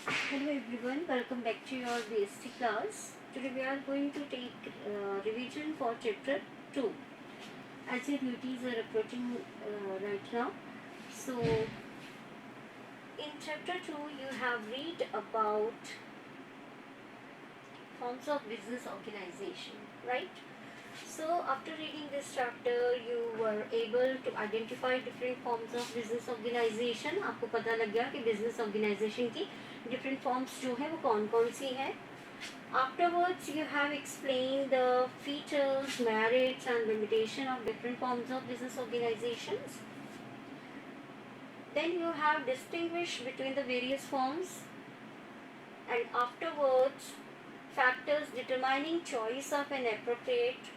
Hello everyone, welcome back to your BSc class. Today we are going to take revision for chapter 2 as your duties are approaching right now. So in chapter 2 you have read about forms of business organization, right? So after reading this chapter you were able to identify different forms of business organization. आपको पता लग गया कि business organization की different forms जो है वो कौन कौन सी हैं. Afterwards, you have explained the features, merits, and limitation of different forms of business organizations. Then you have distinguished between the various forms, and afterwards, factors determining choice of an appropriate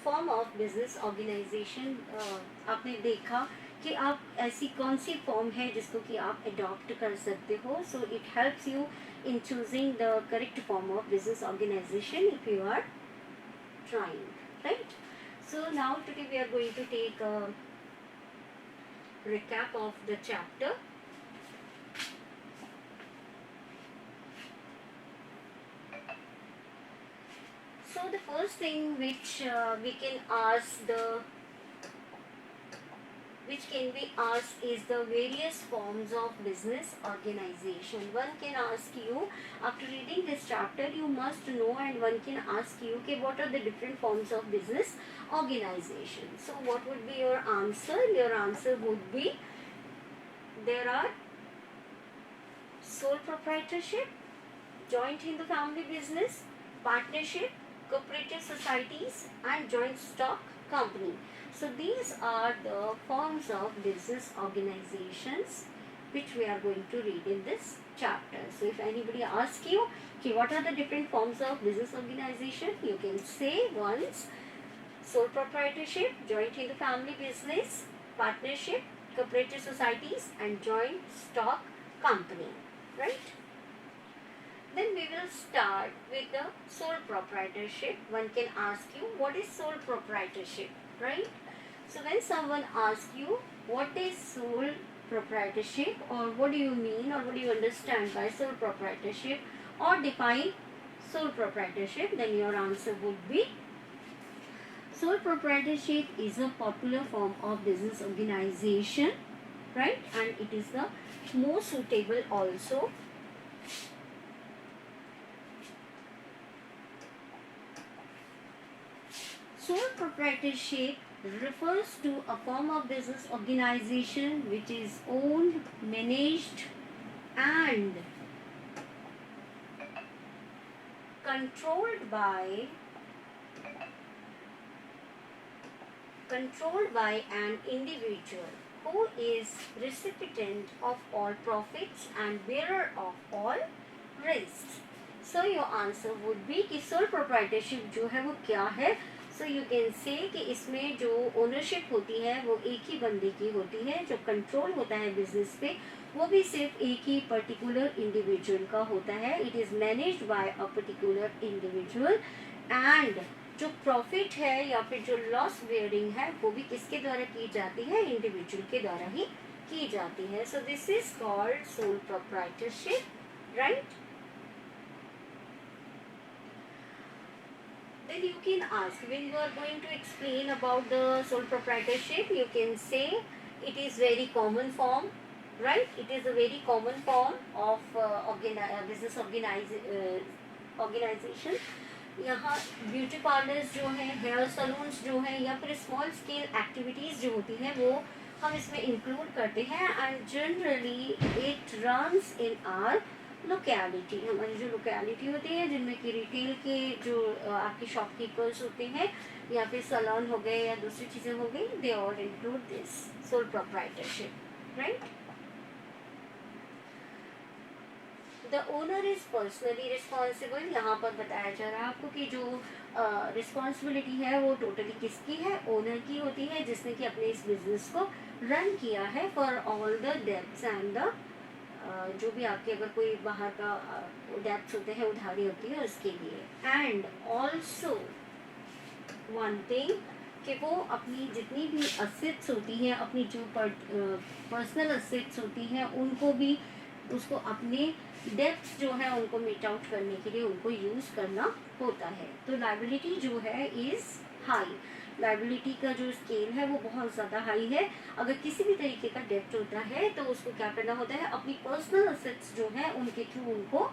form of business organization. आपने देखा कि आप ऐसी कौन सी form है जिसको कि आप अडॉप्ट कर सकते हो. So it helps you in choosing the correct form of business organization if you are trying, right? So now today we are going to take a recap of the chapter. So the first thing which can be asked is the various forms of business organization. One can ask you, after reading this chapter you must know, and one can ask you okay, what are the different forms of business organization. So what would be your answer? Your answer would be there are sole proprietorship, joint in the family business, partnership, cooperative societies, and joint stock company. So these are the forms of business organizations which we are going to read in this chapter. So if anybody asks you okay, what are the different forms of business organization, you can say once sole proprietorship, joint in the family business, partnership, cooperative societies, and joint stock company, right? Then we will start with the sole proprietorship. One can ask you what is sole proprietorship, right? So when someone asks you what is sole proprietorship, or what do you mean, or what do you understand by sole proprietorship, or define sole proprietorship, then your answer would be sole proprietorship is a popular form of business organization, right? And it is the most suitable also. Sole proprietorship refers to a form of business organization which is owned, managed, and controlled by an individual who is recipient of all profits and bearer of all risks. So your answer would be कि sole proprietorship जो है वो क्या है. So you can say कि इसमें जो ownership होती है वो एक ही बंदे की होती है, जो कंट्रोल होता है बिजनेस पे वो भी सिर्फ एक ही पर्टिकुलर इंडिविजुअल का होता है. It is managed by a particular individual, and जो प्रॉफिट है या फिर जो लॉस बेयरिंग है वो भी किसके द्वारा की जाती है, इंडिविजुअल के द्वारा ही की जाती है. सो this is called sole proprietorship, right? Then you can ask, when you are going to explain about the sole proprietorship, you can say it is very common form, right? It is a very common form of business organization. यहाँ beauty parlours जो हैं, hair salons जो हैं, या फिर small scale activities जो होती हैं वो हम इसमें इंक्लूड करते हैं. And generally it runs in are locality. हमारी जो लोकेलिटी होती है जिनमें कि रिटेल के जो आपके शॉपकीपर्स होते हैं या फिर सैलून हो गए या दूसरी चीज़ें हो गई, they all include this sole proprietorship, right? The owner is personally responsible. यहाँ पर बताया जा रहा है आपको कि जो रिस्पॉन्सिबिलिटी है वो टोटली किसकी है, ओनर की होती है, जिसने कि अपने इस बिजनेस को रन किया है for all the debts and the जो भी आपके अगर कोई बाहर का डेब्ट्स होते हैं, उधारी होती है, उसके लिए. एंड ऑल्सो वन थिंग कि वो अपनी जितनी भी असेट्स होती हैं, अपनी जो पर्सनल असेट्स होती हैं, उनको भी उसको अपने डेप्थ जो है उनको मीट आउट करने के लिए उनको यूज़ करना होता है। तो लायबिलिटी जो है इज़ हाई, लायबिलिटी का जो स्केल है वो बहुत ज़्यादा हाई है। अगर किसी भी तरीके का डेप्ट होता है तो उसको क्या करना होता है, अपनी पर्सनल असेट्स जो है उनके थ्रू उनको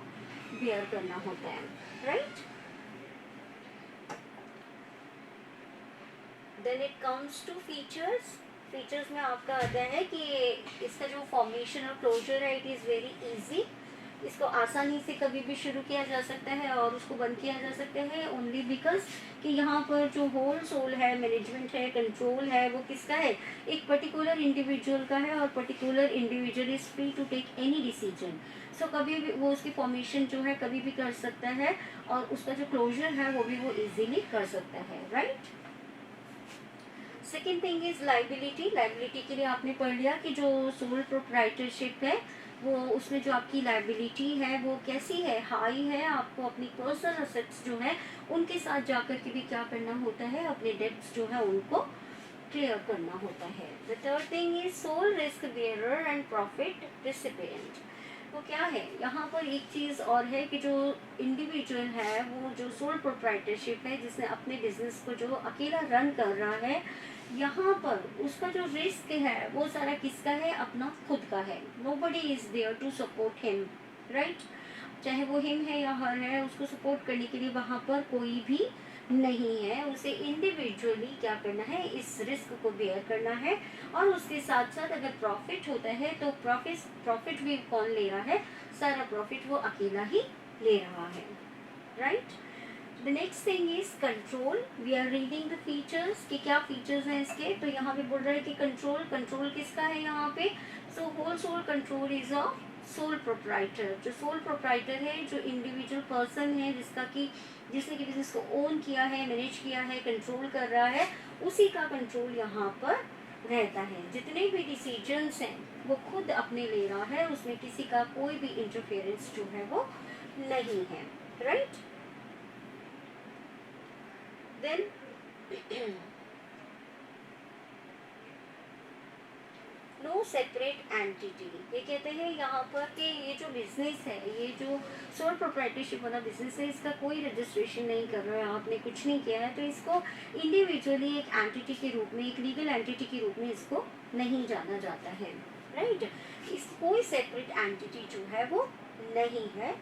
बेयर करना होता है, right. Then it comes to features. Features में आपका आता है कि इसका जो फॉर्मेशन और क्लोजर है इट इज़ वेरी इजी। इसको आसानी से कभी भी शुरू किया जा सकता है और उसको बंद किया जा सकता है ओनली बिकॉज कि यहाँ पर जो होल सोल है, मैनेजमेंट है, कंट्रोल है, वो किसका है, एक पर्टिकुलर इंडिविजुअल का है और particular individual is free to take any decision. So कभी भी वो उसकी फॉर्मेशन जो है कभी भी कर सकता है और उसका जो क्लोजर है वो भी वो इजीली कर सकता है, right. Second thing is liability. Liability के लिए आपने पढ़ लिया कि जो सोल प्रोप्राइटरशिप है वो उसमें जो आपकी लाइबिलिटी है वो कैसी है, हाई है। आपको अपनी पर्सनल असेट्स जो है उनके साथ जाकर के भी क्या करना होता है, अपने डेब्ट्स जो है उनको क्लियर करना होता है। The third thing is sole risk bearer and profit recipient. वो क्या है, यहाँ पर एक चीज़ और है कि जो इंडिविजुअल है वो जो सोल प्रोप्राइटरशिप है जिसने अपने बिजनेस को जो अकेला रन कर रहा है, यहाँ पर उसका जो रिस्क है वो सारा किसका है, अपना खुद का है। Nobody is there to support him, right. चाहे वो हिम है या हर है, उसको सपोर्ट करने के लिए वहाँ पर कोई भी नहीं है। उसे इंडिविजुअली क्या करना है, इस रिस्क को बेयर करना है। और उसके साथ साथ अगर प्रॉफिट होता है तो प्रॉफिट भी कौन ले रहा है, सारा प्रॉफिट वो अकेला ही ले रहा है, right. The next thing is control. We are reading the features कि क्या फीचर्स हैं इसके। तो यहाँ पे बोल रहा है कि कंट्रोल किसका है यहाँ पे, so whole sole control is of sole proprietor. जो सोल प्रोप्राइटर है, जो इंडिविजुअल पर्सन है जिसने कि बिजनेस को ओन किया है, मैनेज किया है, कंट्रोल कर रहा है, उसी का कंट्रोल यहाँ पर रहता है। जितने भी डिसीजंस हैं वो खुद अपने ले रहा है, उसमें किसी का कोई भी इंटरफेरेंस जो है वो नहीं है, right. Then no separate entity. ये कहते हैं यहाँ पर कि ये जो बिजनेस है, ये जो सोल प्रोप्राइटरशिप वाला बिजनेस है, इसका कोई रजिस्ट्रेशन नहीं कर रहा है, आपने कुछ नहीं किया है, तो इसको इंडिविजुअली एक एंटिटी के रूप में, एक लीगल एंटिटी के रूप में इसको नहीं जाना जाता है, राइट। इस कोई सेपरेट एंटिटी जो है वो नहीं है।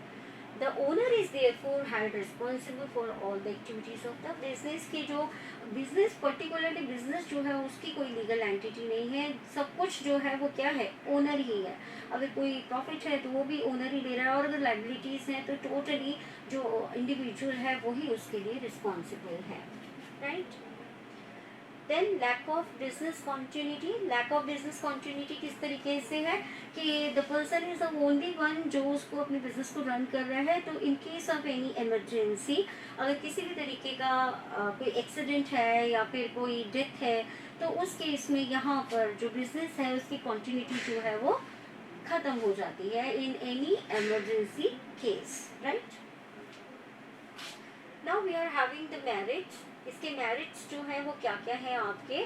The owner is therefore held responsible for all the activities of the business। की जो बिजनेस, पर्टिकुलरली बिजनेस जो है उसकी कोई लीगल एंटिटी नहीं है, सब कुछ जो है वो क्या है, ओनर ही है। अगर कोई प्रॉफिट है तो वो भी ओनर ही ले रहा है, और अगर लाइबिलिटीज हैं तो टोटली जो इंडिविजुअल है वही उसके लिए रिस्पॉन्सिबल है, right. Then lack of business continuity. Lack of business continuity किस तरीके से है कि the person is the only one जो उसको अपने बिजनेस को रन कर रहा है। तो इन केस ऑफ एनी इमरजेंसी, अगर किसी भी तरीके का कोई एक्सीडेंट है या फिर कोई डेथ है, तो उस केस में यहाँ पर जो बिजनेस है उसकी कॉन्टिन्यूटी जो है वो खत्म हो जाती है in any emergency case, right. Now we are having the marriage. इसके मेरिट्स जो है वो क्या क्या है आपके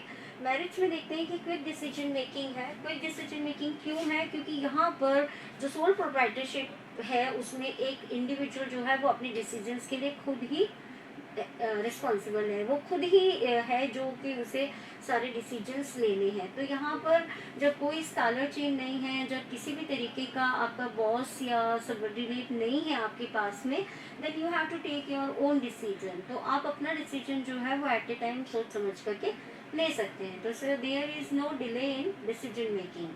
मेरिट्स में देखते हैं कि क्विक डिसीजन मेकिंग है। क्विक डिसीजन मेकिंग क्यों है, क्योंकि यहाँ पर जो सोल प्रोप्राइटरशिप है उसमें एक इंडिविजुअल जो है वो अपने डिसीजंस के लिए खुद ही रिस्पॉन्सिबल है, वो खुद ही है जो कि उसे सारे डिसीजंस लेने हैं। तो यहाँ पर जब कोई स्कॉलर चेन नहीं है, जब किसी भी तरीके का आपका बॉस या सबऑर्डिनेट नहीं है आपके पास में, then you have to take your own decision. तो आप अपना डिसीजन जो है वो एट ए टाइम सोच समझ करके ले सकते हैं। तो sir there is no delay in decision making.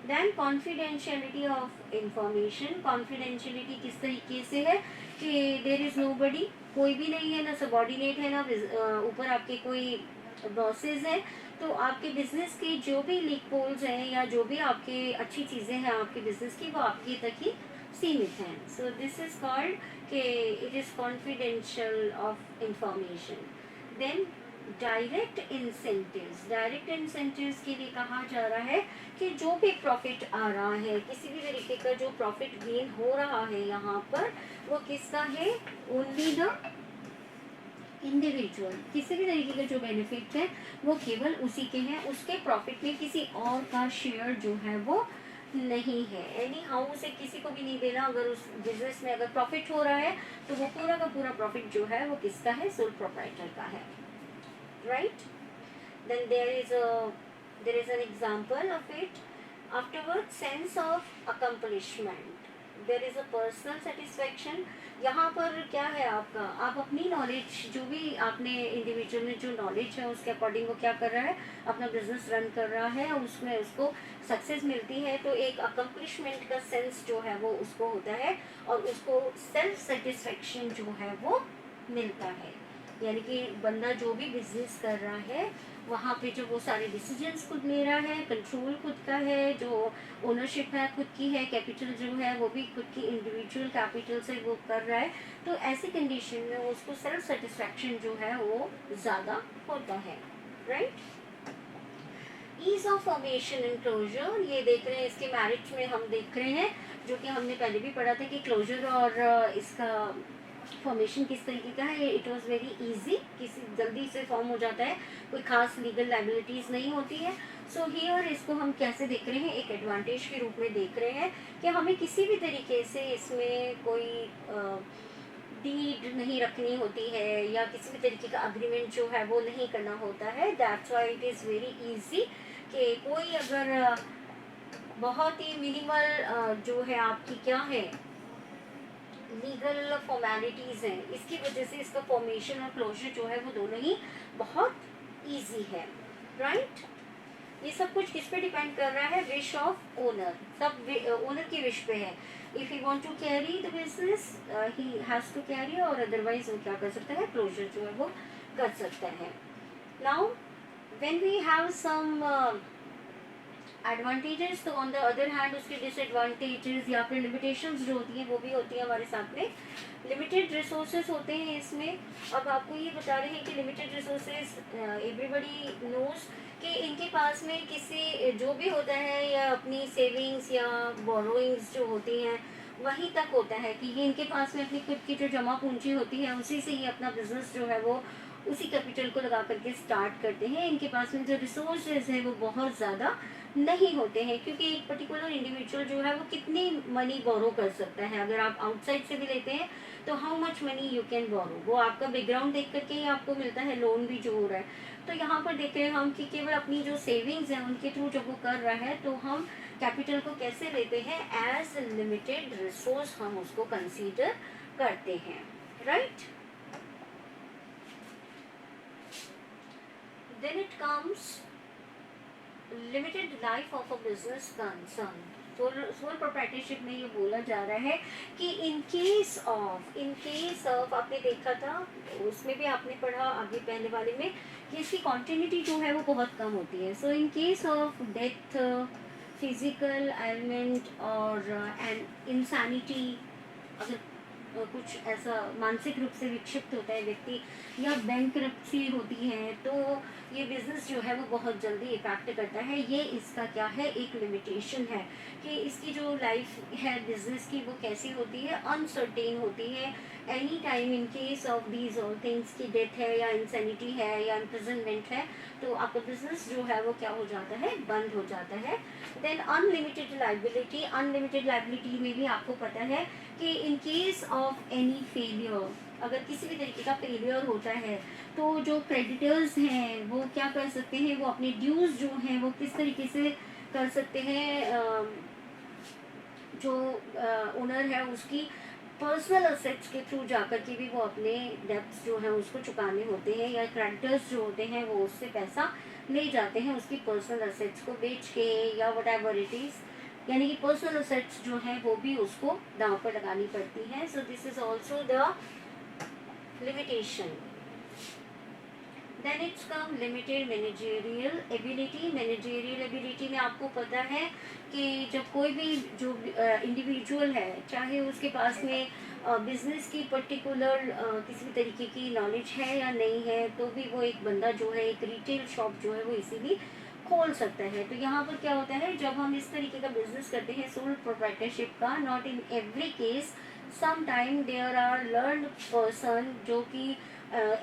Then confidentiality of information. Confidentiality किस तरीके से है कि देयर इज नोबडी, कोई भी नहीं है, ना सबॉर्डिनेट है, ना ऊपर आपके कोई बॉसेस हैं। तो आपके बिजनेस के जो भी लीक पोल्स हैं या जो भी आपके अच्छी चीज़ें हैं आपके बिजनेस की, वो आपके तक ही सीमित हैं। सो दिस इज कॉल्ड कि it is confidential of information. Then direct incentives. Direct incentives के लिए कहा जा रहा है कि जो भी प्रॉफिट आ रहा है, किसी भी तरीके का जो प्रॉफिट गेन हो रहा है यहाँ पर, वो किसका है, ओनली द इंडिविजुअल। किसी भी तरीके का जो बेनिफिट है वो केवल उसी के हैं, उसके प्रॉफिट में किसी और का शेयर जो है वो नहीं है। एनी हाउ उसे किसी को भी नहीं देना। अगर उस बिजनेस में अगर प्रॉफिट हो रहा है तो वो पूरा का पूरा प्रॉफिट जो है वो किसका है, सोल प्रोप्राइटर का है, right. Then there is an example of it. Afterward sense of accomplishment, there is a personal satisfaction. यहाँ पर क्या है आपका, आप अपनी नॉलेज जो भी आपने इंडिविजुअल में जो नॉलेज है उसके अकॉर्डिंग वो क्या कर रहा है, अपना बिजनेस रन कर रहा है और उसमें उसको सक्सेस मिलती है, तो एक अकम्पलिशमेंट का सेंस जो है वो उसको होता है और उसको सेल्फ सेटिस्फेक्शन जो है वो मिलता है। यानी कि बंदा जो भी बिजनेस कर रहा है वहाँ पे जो वो सारे डिसीजंस खुद ले रहा है, कंट्रोल खुद का है, जो ओनरशिप है खुद की है, कैपिटल जो है वो भी खुद की इंडिविजुअल कैपिटल से वो कर रहा है, तो ऐसी कंडीशन में उसको सेल्फ सेटिस्फैक्शन जो है वो ज़्यादा होता है, right. Ease of formation and closure, ये देख रहे हैं इसके मैरिज में हम देख रहे हैं, जो कि हमने पहले भी पढ़ा था कि क्लोजर और इसका फॉर्मेशन किस तरीके का है। इट वॉज वेरी इजी, किसी जल्दी से फॉर्म हो जाता है, कोई खास लीगल लाइबिलिटीज नहीं होती है। सो हियर इसको हम कैसे देख रहे हैं, एक एडवांटेज के रूप में देख रहे हैं कि हमें किसी भी तरीके से इसमें कोई डीड नहीं रखनी होती है या किसी भी तरीके का अग्रीमेंट जो है वो नहीं करना होता है। That's why it is very easy कि कोई अगर बहुत ही मिनिमल जो है आपकी क्या है लीगल फॉर्मेलिटीज़ हैं, इसकी वजह से इसका फॉर्मेशन और क्लोजर जो है वो दोनों ही बहुत इजी है, राइट। ये सब कुछ किस पे डिपेंड कर रहा है, विश ऑफ ओनर, सब ओनर की विश पे है। If he want to carry the business he has to carry, और अदरवाइज वो क्या कर सकता है, क्लोजर जो है वो कर सकता है। Now when we have some advantages, तो ऑन द अदर हैंड उसके डिसएडवांटेजेस या फिर लिमिटेशंस जो होती हैं वो भी होती है हमारे साथ में। लिमिटेड रिसोर्सेज होते हैं इसमें। अब आपको ये बता रहे हैं कि लिमिटेड रिसोर्सेज एवरीबडी नोज कि इनके पास में किसी जो भी होता है या अपनी सेविंग्स या बोरोइंग्स जो होती हैं वहीं तक होता है कि ये इनके पास में अपनी खुद की जो जमा पूंजी होती है उसी से ही अपना बिजनेस जो है वो उसी कैपिटल को लगा करके स्टार्ट करते हैं। इनके पास में जो रिसोर्सेज है वो बहुत ज़्यादा नहीं होते हैं, क्योंकि एक पर्टिकुलर इंडिविजुअल जो है वो कितनी मनी बोरो कर सकता है। अगर आप आउटसाइड से भी लेते हैं तो how much money you can borrow, वो आपका बैकग्राउंड देख करके ही आपको मिलता है, लोन भी जो हो रहा है। तो यहाँ पर देख रहे हैं हम कि केवल अपनी जो सेविंग्स हैं उनके थ्रू जब वो कर रहा है तो हम कैपिटल को कैसे लेते हैं, एज लिमिटेड रिसोर्स हम उसको कंसीडर करते हैं, right. Then it comes limited life of a business concern. Sole proprietorship में ये बोला जा रहा है कि इन केस ऑफ आपने देखा था उसमें भी आपने पढ़ा आगे पहले वाले में कि इसकी कॉन्टिन्यूटी जो है वो बहुत कम होती है। So in case of death, physical element और एंड इंसैनिटी, अगर कुछ ऐसा मानसिक रूप से विक्षिप्त होता है व्यक्ति या बैंकरप्सी होती है तो ये बिज़नेस जो है वो बहुत जल्दी इफेक्ट करता है। ये इसका क्या है, एक लिमिटेशन है कि इसकी जो लाइफ है बिज़नेस की वो कैसी होती है, अनसर्टेन होती है। Any time in case of these all things की डेथ है या इंसैनिटी है या इम्प्रिजनमेंट है तो आपका बिजनेस जो है वो क्या हो जाता है, बंद हो जाता है। देन अनलिमिटेड लाइबिलिटी में भी आपको पता है कि इन केस ऑफ एनी फेलियर, अगर किसी भी तरीके का फेलियर होता है तो जो क्रेडिटर्स हैं वो क्या कर सकते हैं, वो अपने ड्यूज जो हैं वो किस तरीके से कर सकते हैं, जो ओनर है उसकी पर्सनल असेट्स के थ्रू जाकर के भी वो अपने डेब्ट्स जो हैं उसको चुकाने होते हैं, या क्रेडिटर्स जो होते हैं वो उससे पैसा ले जाते हैं उसकी पर्सनल असेट्स को बेच के या वट एवर इट इज़, यानी कि पर्सनल असेट्स जो हैं वो भी उसको दांव पर लगानी पड़ती हैं। So this is also the limitation. Then it's come limited managerial ability. Managerial ability में आपको पता है कि जब कोई भी जो इंडिविजुअल है चाहे उसके पास में बिजनेस की पर्टिकुलर किसी भी तरीके की नॉलेज है या नहीं है तो भी वो एक बंदा जो है एक रिटेल शॉप जो है वो इसीलिए खोल सकता है। तो यहाँ पर क्या होता है, जब हम इस तरीके का बिजनेस करते हैं सोल प्रोप्राइटरशिप का, not in every case, some time there are learned person जो कि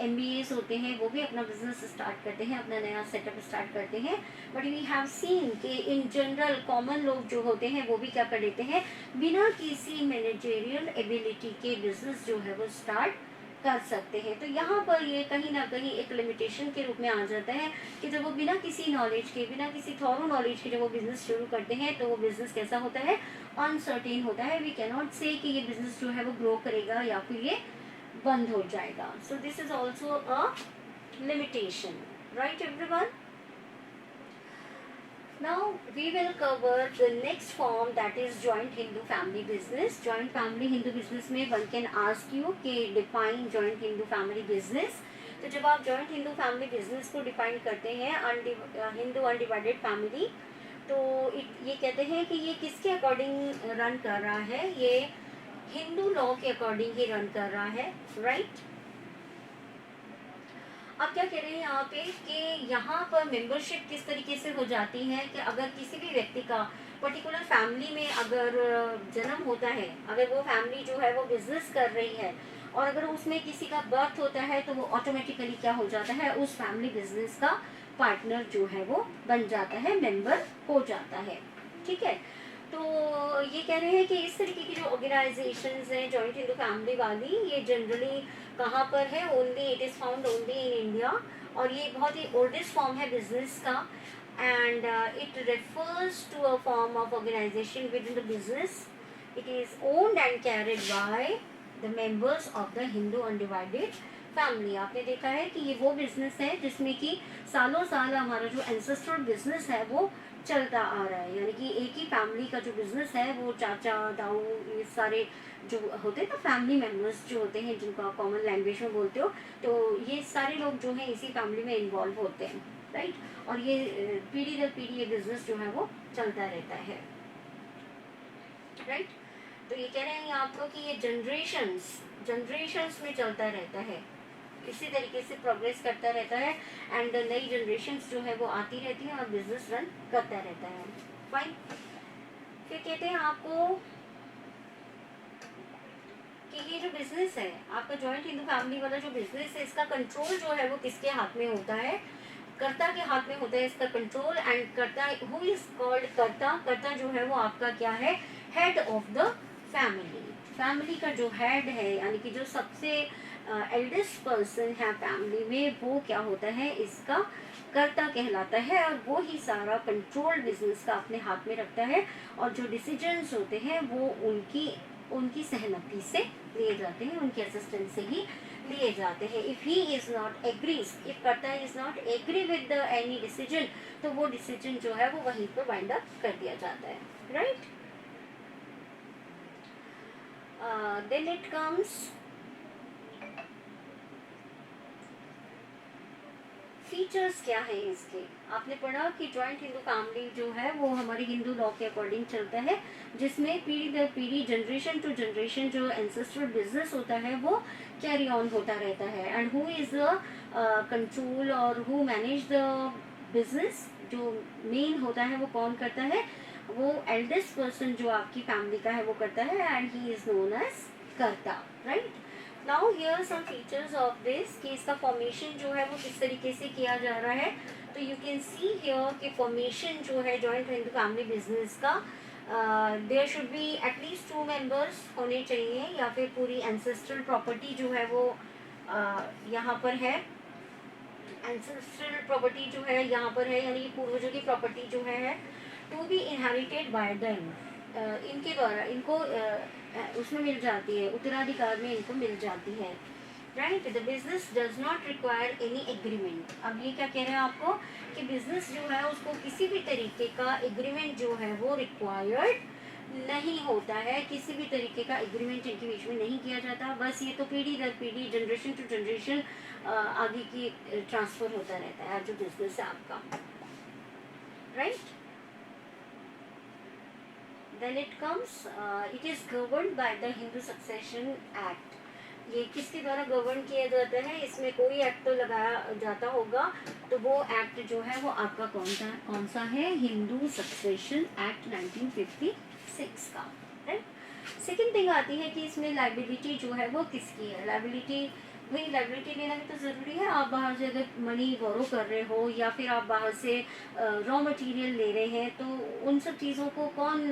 MBAs होते हैं वो भी अपना बिजनेस स्टार्ट करते हैं, अपना नया सेटअप स्टार्ट करते हैं, बट वी हैव सीन कि इन जनरल कॉमन लोग जो होते हैं वो भी क्या कर लेते हैं, बिना किसी मैनेजरियल एबिलिटी के बिजनेस जो है वो स्टार्ट कर सकते हैं। तो यहाँ पर ये कहीं ना कहीं एक लिमिटेशन के रूप में आ जाता है कि जब वो बिना किसी नॉलेज के, बिना किसी थॉरो नॉलेज के जब वो बिजनेस शुरू करते हैं तो वो बिजनेस कैसा होता है, अनसर्टेन होता है। वी कैन नॉट से कि ये बिजनेस जो है वो ग्रो करेगा या फिर ये बंद हो जाएगा। सो this is also a limitation, right everyone. Now we will cover the next form, that is joint Hindu family business. Joint family Hindu business में one can ask you कि define joint Hindu family business। तो जब आप joint Hindu family business को define करते हैं Hindu undivided family, तो ये कहते हैं कि ये किसके अकॉर्डिंग रन कर रहा है, ये हिंदू लॉ के अकॉर्डिंग ही रन कर रहा है, राइट। अब क्या कह रहे हैं यहाँ पे कि यहाँ पर मेंबरशिप किस तरीके से हो जाती है कि अगर किसी भी व्यक्ति का पर्टिकुलर फैमिली में अगर जन्म होता है, अगर वो फैमिली जो है वो बिजनेस कर रही है और अगर उसमें किसी का बर्थ होता है तो वो ऑटोमेटिकली क्या हो जाता है, उस फैमिली बिजनेस का पार्टनर जो है वो बन जाता है, मेंबर हो जाता है, ठीक है। तो ये कह रहे हैं कि इस तरीके की जो ऑर्गेनाइजेशंस हैं जॉइंट हिंदू फैमिली वाली, ये जनरली कहाँ पर है, only it is found only in India, और ये बहुत ही ओल्डेस्ट फॉर्म है बिजनेस का, and it refers to a form of organization with in the business. It is owned and carried by the members of the Hindu undivided family. आपने देखा है कि ये वो बिजनेस है जिसमें कि सालों साल हमारा जो एंसेस्ट्रल बिजनेस है वो चलता आ रहा है, यानी कि एक ही फैमिली का जो बिजनेस है वो चाचा दाऊ ये सारे जो होते हैं ना फैमिली मेम्बर्स जो होते हैं, जिनको आप कॉमन लैंग्वेज में बोलते हो, तो ये सारे लोग जो हैं इसी फैमिली में इन्वॉल्व होते हैं, राइट। और ये पीढ़ी दर पीढ़ी ये बिजनेस जो है वो चलता रहता है, राइट। तो ये कह रहे हैं आपको कि ये जनरेशंस में चलता रहता है, इसी तरीके से प्रोग्रेस करता रहता है, एंड नई जनरेशन्स जो है वो आती रहती है और बिजनेस रन करता रहता है, फाइन। फिर कहते हैं आपको कि ये जो बिजनेस है आपका जॉइंट हिंदू फैमिली वाला जो बिजनेस है, इसका कंट्रोल जो है वो किसके हाथ में होता है, कर्ता के हाथ में होता है इसका कंट्रोल। एंड कर्ता हु इज कॉल्ड कर्ता, कर्ता जो है वो आपका क्या है, head of the family. Family का जो हेड है यानी कि जो सबसे एल्डेस्ट पर्सन है फैमिली में, वो क्या होता है, इसका कर्ता कहलाता है, और वो ही सारा कंट्रोल बिजनेस का अपने हाथ में रखता है, और जो डिसीजंस होते हैं वो उनकी सहमति से लिए जाते हैं, उनके असिस्टेंस से ही लिए जाते हैं। If he is not agrees, if karta is not agree with any decision, तो वो डिसीजन जो है वो वहीं पर वाइंड अप कर दिया जाता है, right. Then it comes features क्या है इसके। आपने पढ़ा कि जॉइंट हिंदू फैमिली जो है वो हमारी हिंदू लॉ के अकॉर्डिंग चलता है, जिसमें पीढ़ी दर पीढ़ी, जनरेशन टू जनरेशन जो एंसेस्ट्रल बिजनेस होता है वो कैरी ऑन होता रहता है। And who is the control और हु मैनेज द बिजनेस, जो मेन होता है वो कौन करता है, वो एल्डेस्ट पर्सन जो आपकी फैमिली का है वो करता है, and he is known as karta, right. Now here some features of this, कि इसका फॉर्मेशन जो है वो किस तरीके से किया जा रहा है। तो यू कैन सी हियर कि फॉर्मेशन जो है जॉइंट हिंदू फैमिली बिजनेस का, there should be at least 2 members होने चाहिए, या फिर पूरी एंसेस्ट्रल प्रॉपर्टी जो है वो यहाँ पर है, एंसेस्ट्रल प्रॉपर्टी जो है यहाँ पर है, यानी कि पूर्वजों की प्रॉपर्टी जो है to be inherited by them, इनके द्वारा इनको उसमें मिल जाती है, उत्तराधिकार में इनको मिल जाती है, right. The business does not require any agreement. अब ये क्या कह रहे हैं आपको कि बिजनेस जो है उसको किसी भी तरीके का एग्रीमेंट जो है वो रिक्वायर्ड नहीं होता है, किसी भी तरीके का एग्रीमेंट इनके बीच में नहीं किया जाता, बस ये तो पीढ़ी दर पीढ़ी, जनरेशन टू जनरेशन आगे की ट्रांसफर होता रहता है जो बिजनेस है आपका, right. Then it comes, it is governed by the Hindu Succession Act। ये किसके द्वारा गवर्न किया जाता है, इसमें कोई एक्ट तो लगाया जाता होगा, तो वो एक्ट जो है वो आपका कौन सा है, हिंदू सक्सेशन एक्ट 1956 का, राइट। सेकेंड थिंग आती है कि इसमें लाइबिलिटी जो है वो किसकी है। लाइबिलिटी वही लाइबिलिटी लेना भी तो ज़रूरी है। आप बाहर से अगर मनी बोरो कर रहे हो या फिर आप बाहर से रॉ मटेरियल ले रहे हैं, तो उन सब चीज़ों को कौन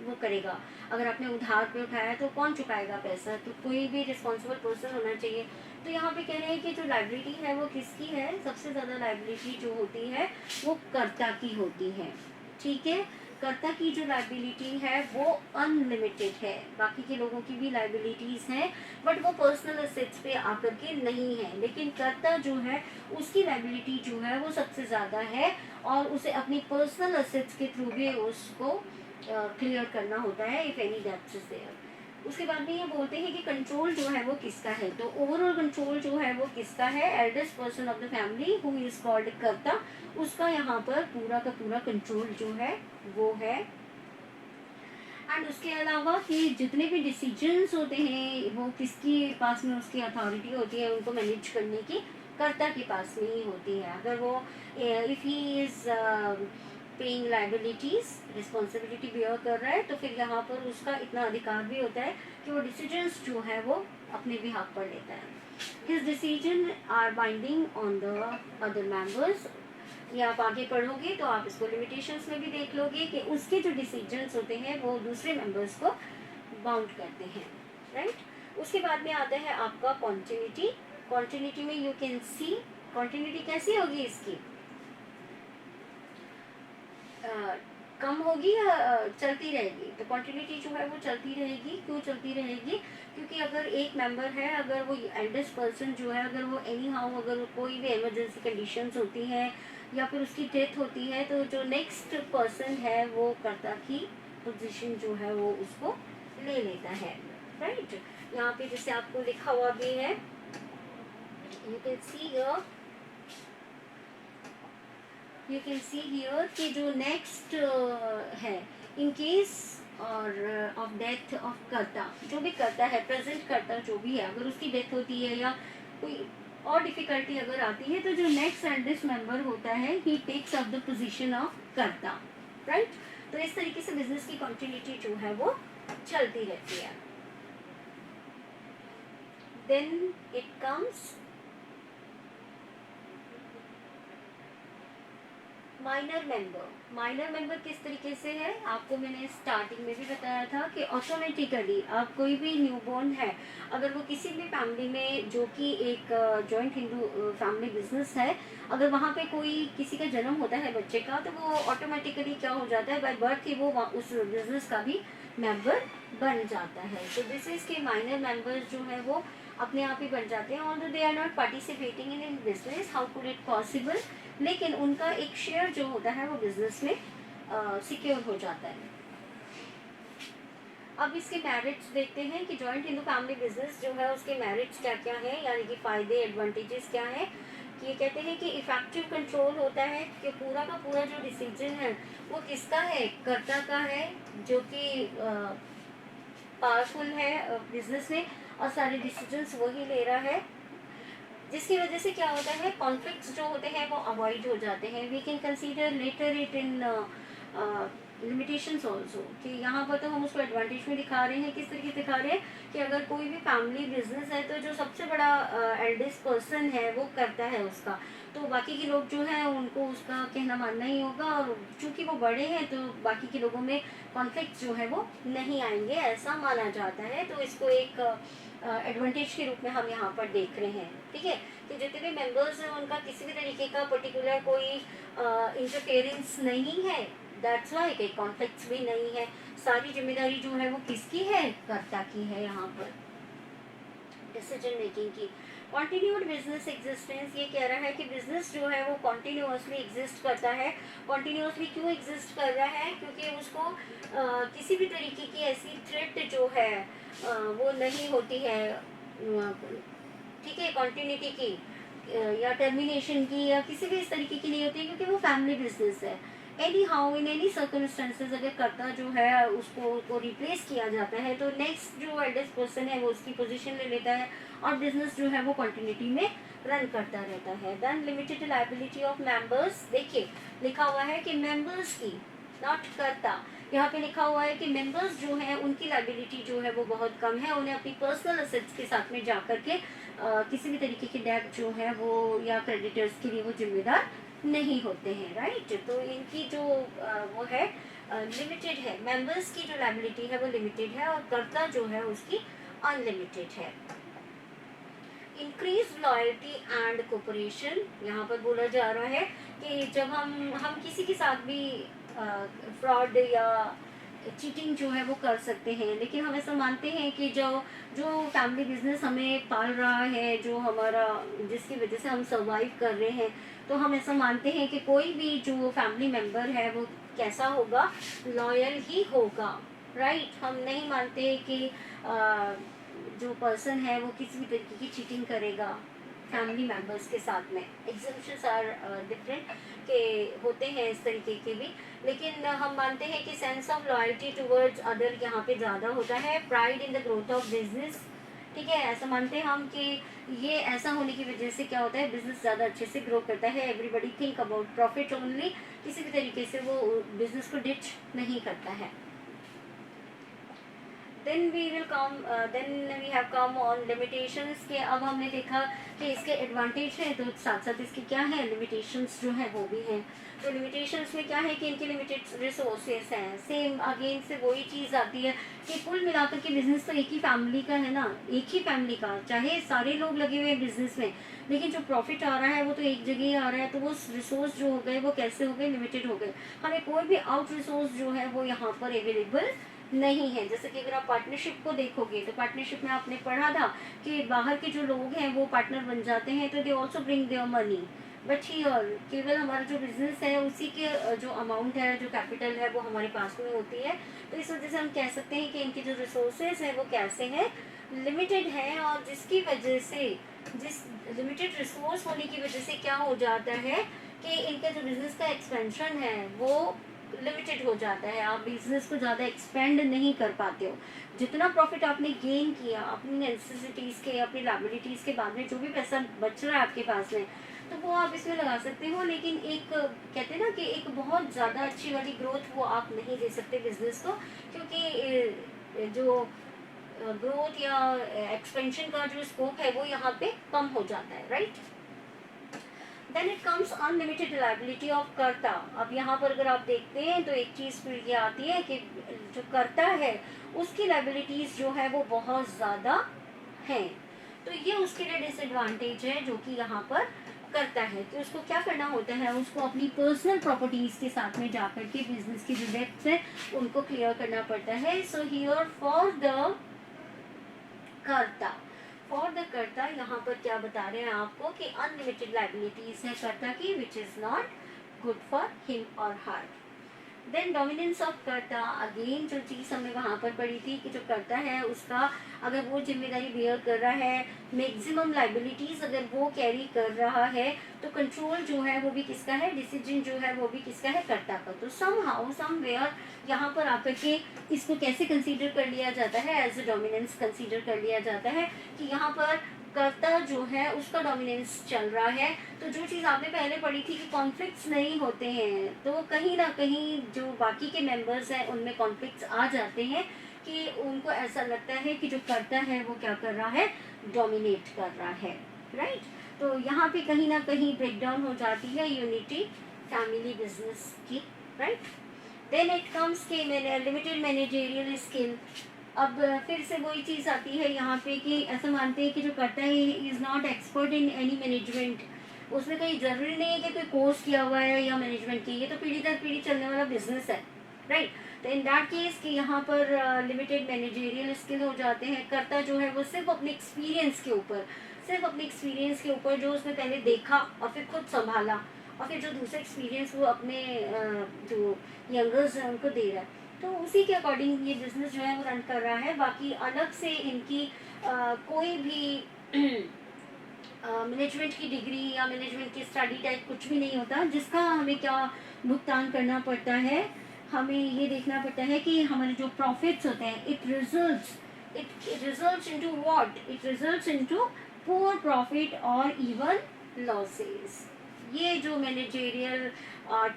वो करेगा? अगर आपने उधार पे उठाया तो कौन चुकाएगा पैसा? तो कोई भी रिस्पॉन्सिबल पर्सन होना चाहिए। तो यहाँ पे कह रहे हैं कि जो लाइबिलिटी है वो किसकी है? सबसे ज़्यादा लाइबिलिटी जो होती है वो कर्ता की होती है। ठीक है, कर्ता की जो लाइबिलिटी है वो अनलिमिटेड है। बाकी के लोगों की भी लाइबिलिटीज़ हैं, बट वो पर्सनल एसेट्स पे आकर के नहीं है। लेकिन कर्ता जो है उसकी लाइबिलिटी जो है वो सबसे ज़्यादा है, और उसे अपनी पर्सनल एसेट्स के थ्रू भी उसको क्लियर करना होता है if any debts is there. उसके बाद में ये बोलते हैं कि कंट्रोल जो है वो किसका है। तो ओवरऑल कंट्रोल जो है वो किसका है? Eldest person of the family who is called कर्ता, उसका यहाँ पर पूरा का पूरा कंट्रोल जो है वो है। एंड उसके अलावा कि जितने भी डिसीजंस होते हैं वो किसके पास में उसकी अथॉरिटी होती है उनको मैनेज करने की? कर्ता के पास में ही होती है। अगर वो if he is paying liabilities, responsibility bear कर रहा है, तो फिर यहाँ पर उसका इतना अधिकार भी होता है कि वो डिसीजंस जो है वो अपने भी हाथ पर लेता है। His decision are binding on the other members. ये आप आगे पढ़ोगे तो आप इसको लिमिटेशंस में भी देख लोगे कि उसके जो डिसीजंस होते हैं वो दूसरे मेंबर्स को बाउंड करते हैं, राइट। उसके बाद में आता है आपका कॉन्टिन्यूटी। कॉन्टिन्यूटी में यू कैन सी कॉन्टिन्यूटी कैसी होगी इसकी? कम होगी या चलती रहेगी? तो कॉन्टिन्यूटी जो है वो चलती रहेगी। क्यों चलती रहेगी? क्योंकि अगर एक मेंबर है, अगर वो एल्डेस्ट पर्सन जो है, अगर वो एनी हाउ अगर कोई भी इमरजेंसी कंडीशंस होती हैं या फिर उसकी डेथ होती है, तो जो नेक्स्ट पर्सन है वो कर्ता की पोजीशन जो है वो उसको ले लेता है, राइट। यहाँ पे जैसे आपको लिखा हुआ भी है, यू कैन सी हियर कि जो नेक्स्ट है इन केस और ऑफ डेथ ऑफ कर्ता, जो भी कर्ता है, प्रेजेंट कर्ता जो भी है, अगर उसकी डेथ होती है या कोई और डिफिकल्टी अगर आती है, तो जो नेक्स्ट एल्डेस्ट मेंबर होता है he takes up the position of karta, right. तो इस तरीके से बिजनेस की कंटिन्यूटी जो है वो चलती रहती है। Then it comes minor member. Minor member किस तरीके से है? आपको मैंने स्टार्टिंग में भी बताया था कि ऑटोमेटिकली अब कोई भी न्यूबॉर्न है, अगर वो किसी भी फैमिली में जो कि एक जॉइंट हिंदू फैमिली बिजनेस है, अगर वहाँ पे कोई किसी का जन्म होता है बच्चे का, तो वो ऑटोमेटिकली क्या हो जाता है, बाय बर्थ ही वो उस बिजनेस का भी मेंबर बन जाता है। तो दिस इज के माइनर मेंबर्स जो है वो अपने आप ही बन जाते हैं। Although they are not participating in business, how could it possible, लेकिन उनका एक शेयर जो होता है वो बिजनेस में सिक्योर हो जाता है। अब इसके मेरिट्स देखते हैं कि जॉइंट हिंदू फैमिली बिजनेस जो है उसके मेरिट्स क्या क्या है, यानी कि फ़ायदे, एडवांटेजेस क्या है। कि ये कहते हैं कि इफेक्टिव कंट्रोल होता है, कि पूरा का पूरा जो डिसीजन है वो किसका है? कर्ता का है, जो कि पावरफुल है बिजनेस में, और सारे डिसीजंस वही ले रहा है, जिसकी वजह से क्या होता है, कॉन्फ्लिक्ट्स जो होते हैं वो अवॉइड हो जाते हैं। We can consider later it in limitations also, कि यहाँ पर तो हम उसको एडवांटेज में दिखा रहे हैं। किस तरीके से दिखा रहे हैं कि अगर कोई भी फैमिली बिजनेस है, तो जो सबसे बड़ा एल्डेस्ट पर्सन है वो करता है उसका, तो बाकी के लोग जो हैं उनको उसका कहना मानना ही होगा, और चूंकि वो बड़े हैं तो बाकी के लोगों में कॉन्फ्लिक्ट जो है वो नहीं आएंगे, ऐसा माना जाता है। तो इसको एक एडवांटेज के रूप में हम यहाँ पर देख रहे हैं, ठीक है। तो जितने भी मेंबर्स हैं उनका किसी भी तरीके का पर्टिकुलर कोई इंटरफेरेंस नहीं है, दैट्स वाई कोई कॉन्फ्लिक्ट्स भी नहीं है। सारी जिम्मेदारी जो है वो किसकी है? कर्ता की है यहाँ पर डिसीजन मेकिंग की। कॉन्टिन्यूड बिजनेस एग्जिस्टेंस, ये कह रहा है कि बिजनेस जो है वो कॉन्टिन्यूसली एग्जिस्ट करता है। कॉन्टिन्यूसली क्यों एग्जिस्ट कर रहा है? क्योंकि उसको किसी भी तरीके की ऐसी थ्रेट जो है वो नहीं होती है, ठीक है, कॉन्टिन्यूटी की या टर्मिनेशन की या किसी भी इस तरीके की नहीं होती है, क्योंकि वो फैमिली बिजनेस है। Any how in any circumstances अगर कर्ता जो है उसको रिप्लेस किया जाता है, तो नेक्स्ट जो एल्डेस्ट पर्सन है वो उसकी पोजीशन ले लेता है, और बिजनेस जो है वो कंटिन्यूटी में रन करता रहता है। Then limited liability of members, देखिए लिखा हुआ है कि मेंबर्स की, नॉट कर्ता, यहाँ पे लिखा हुआ है कि मेंबर्स जो हैं उनकी लाइबिलिटी जो है वो बहुत कम है, उन्हें अपनी पर्सनल एसेट्स के साथ में जा कर के किसी भी तरीके की डेट जो है वो या क्रेडिटर्स के लिए वो जिम्मेदार नहीं होते हैं, राइट। तो इनकी जो वो है लिमिटेड है, मेंबर्स की जो लाइबिलिटी है वो लिमिटेड है और कर्ता जो है उसकी अनलिमिटेड है। इंक्रीज लॉयल्टी एंड कोऑपरेशन, यहाँ पर बोला जा रहा है कि जब हम किसी के साथ भी फ्रॉड या चीटिंग जो है वो कर सकते हैं, लेकिन हम ऐसा मानते हैं कि जो जो फैमिली बिजनेस हमें पाल रहा है, जो हमारा जिसकी वजह से हम सर्वाइव कर रहे हैं, तो हम ऐसा मानते हैं कि कोई भी जो फैमिली मेम्बर है वो कैसा होगा, लॉयल ही होगा, राइट। हम नहीं मानते कि जो पर्सन है वो किसी भी तरीके की चीटिंग करेगा फैमिली मेम्बर्स के साथ में। एग्जाम्पशंस आर डिफरेंट के होते हैं इस तरीके के भी, लेकिन हम मानते हैं कि sense of loyalty towards other यहाँ पे ज़्यादा होता है। Pride in the growth of business, ठीक है, ऐसा मानते हैं हम कि ये ऐसा होने की वजह से क्या होता है, बिजनेस ज़्यादा अच्छे से ग्रो करता है। Everybody think about profit only, किसी भी तरीके से वो बिजनेस को डिच नहीं करता है। Then we have come on limitations के। अब हमने देखा कि इसके एडवांटेज हैं, तो साथ साथ इसके क्या है, लिमिटेशंस जो है वो भी हैं। तो लिमिटेशंस में क्या है कि इनके लिमिटेड रिसोर्सेस हैं। सेम अगेन से वही चीज़ आती है कि कुल मिलाकर के बिजनेस तो एक ही फैमिली का है ना, एक ही फैमिली का, चाहे सारे लोग लगे हुए हैं बिजनेस में, लेकिन जो प्रॉफिट आ रहा है वो तो एक जगह ही आ रहा है। तो वो रिसोर्स जो हो गए वो कैसे हो गए, लिमिटेड हो गए। हमें कोई भी आउट रिसोर्स जो है वो यहाँ पर अवेलेबल नहीं है। जैसे कि अगर आप पार्टनरशिप को देखोगे तो पार्टनरशिप में आपने पढ़ा था कि बाहर के जो लोग हैं वो पार्टनर बन जाते हैं, तो they also bring their money, but here केवल हमारा जो बिजनेस है उसी के जो अमाउंट है, जो कैपिटल है वो हमारे पास में होती है। तो इस वजह से हम कह सकते हैं कि इनके जो रिसोर्सेज हैं वो कैसे हैं, लिमिटेड हैं। और जिसकी वजह से, जिस लिमिटेड रिसोर्स होने की वजह से क्या हो जाता है कि इनका जो बिजनेस का एक्सपेंशन है वो लिमिटेड हो जाता है। आप बिजनेस को ज़्यादा एक्सपेंड नहीं कर पाते हो। जितना प्रॉफिट आपने गेन किया अपनी नेसेसिटीज़ के, अपनी लायबिलिटीज़ के बाद में जो भी पैसा बच रहा है आपके पास में, तो वो आप इसमें लगा सकते हो। लेकिन एक कहते हैं ना कि एक बहुत ज़्यादा अच्छी वाली ग्रोथ वो आप नहीं दे सकते बिजनेस को, क्योंकि जो ग्रोथ या एक्सपेंशन का जो स्कोप है वो यहाँ पे कम हो जाता है, right. Then it comes unlimited liability of karta. अब यहाँ पर अगर आप देखते हैं तो एक चीज़ फिर ये आती है कि जो कर्ता है उसकी लायबिलिटीज़ जो है वो बहुत ज़्यादा हैं। तो ये उसके लिए डिसएडवांटेज है जो कि यहाँ पर करता है कि उसको क्या करना होता है, उसको अपनी पर्सनल प्रॉपर्टीज़ के साथ में जाकर के बिजनेस की जो डेट्स है उनको क्लियर करना पड़ता है। सो हियर फॉर द कर्ता, फॉर द कर्ता यहाँ पर क्या बता रहे हैं आपको कि अनलिमिटेड लायबिलिटीज है कर्ता की, which is not good for him और हर। देन डोमिनेंस ऑफ कर्ता, अगेन जो चीज़ हमने वहाँ पर पढ़ी थी कि जो कर्ता है उसका अगर वो जिम्मेदारी बेयर कर रहा है, मैक्सिमम लाइबिलिटीज़ अगर वो कैरी कर रहा है, तो कंट्रोल जो है वो भी किसका है, डिसीजन जो है वो भी किसका है, कर्ता का। तो सम हाउ समवेयर यहाँ पर आकर के इसको कैसे कंसीडर कर लिया जाता है, एज ए डोमिनेंस कंसीडर कर लिया जाता है कि यहाँ पर कर्ता जो है उसका डोमिनेंस चल रहा है। तो जो चीज़ आपने पहले पढ़ी थी कि कॉन्फ्लिक्ट्स नहीं होते हैं, तो कहीं ना कहीं जो बाकी के मेंबर्स हैं उनमें कॉन्फ्लिक्ट्स आ जाते हैं कि उनको ऐसा लगता है कि जो कर्ता है वो क्या कर रहा है, डोमिनेट कर रहा है, राइट। तो यहाँ पे कहीं ना कहीं ब्रेकडाउन हो जाती है यूनिटी फैमिली बिजनेस की, राइट। देन इट कम्स के लिमिटेड मैनेजेरियल स्किल। अब फिर से वही चीज़ आती है यहाँ पे कि ऐसा मानते हैं कि जो करता है is not expert in any management, उसमें कोई ज़रूरी नहीं है कि कोई कोर्स किया हुआ है या मैनेजमेंट की, ये तो पीढ़ी दर पीढ़ी चलने वाला बिजनेस है, राइट। तो इन दैट केस कि यहाँ पर लिमिटेड मैनेजेरियल स्किल हो जाते हैं। करता जो है वो सिर्फ अपने एक्सपीरियंस के ऊपर, जो उसने पहले देखा और फिर खुद संभाला और फिर जो दूसरा एक्सपीरियंस वो अपने जो यंगर्स हैं उनको दे रहा है, तो उसी के अकॉर्डिंग ये बिजनेस जो है वो रन कर रहा है। बाकी अलग से इनकी कोई भी मैनेजमेंट की डिग्री या मैनेजमेंट की स्टडी टाइप कुछ भी नहीं होता। जिसका हमें क्या भुगतान करना पड़ता है, हमें ये देखना पड़ता है कि हमारे जो प्रॉफिट्स होते हैं it results into what, it results into poor profit और इवन लॉसेस, ये जो मैनेजेरियल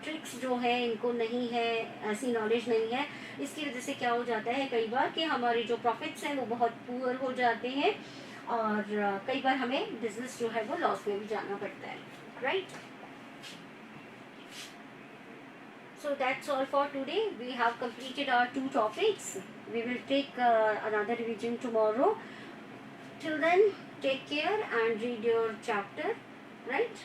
ट्रिक्स जो है इनको नहीं है, ऐसी नॉलेज नहीं है, इसकी वजह से क्या हो जाता है कई बार कि हमारे जो प्रॉफिट्स हैं वो बहुत पुअर हो जाते हैं, और कई बार हमें बिजनेस जो है वो लॉस में भी जाना पड़ता है, right. So that's all for today. We have completed our 2 topics. We will take another revision tomorrow. Till then, take care and read your chapter, right?